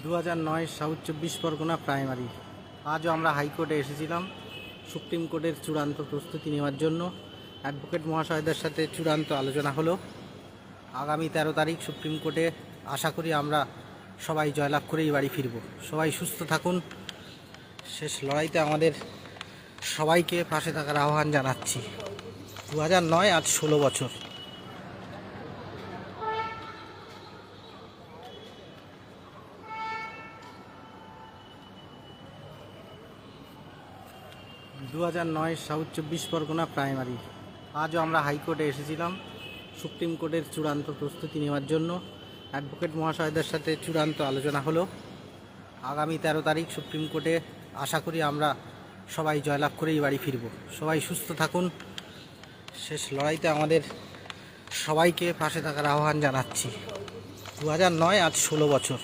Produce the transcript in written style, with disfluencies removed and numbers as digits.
2009 south 24 Pargana primary. আজও আমরা হাইকোর্টে এসেছিলাম সুপ্রিম কোর্টের চূড়ান্ত প্রস্তুতি নেওয়ার জন্য। অ্যাডভোকেট মহাশয়দের সাথে চূড়ান্ত আলোচনা হলো। আগামী 13 তারিখ সুপ্রিম কোর্টে আশা করি আমরা সবাই জয়লাভ করেই বাড়ি ফিরব। সবাই সুস্থ থাকুন। শেষ লড়াইতে আমাদের সবাইকে পাশে থাকার আহ্বান জানাচ্ছি। 2009 আজ 16 বছর। দু 2009 সাউথ 24 পরগনা প্রাইমারি। আজও আমরা হাইকোর্টে এসেছিলাম সুপ্রিম কোর্টের চূড়ান্ত প্রস্তুতি নেওয়ার জন্য। অ্যাডভোকেট মহাশয়দের সাথে চূড়ান্ত আলোচনা হলো। আগামী 13 তারিখ সুপ্রিম কোর্টে আশা করি আমরা সবাই জয়লাভ করেই বাড়ি ফিরব। সবাই সুস্থ থাকুন। শেষ লড়াইতে আমাদের সবাইকে পাশে থাকার আহ্বান জানাচ্ছি। 2009 আজ 16 বছর।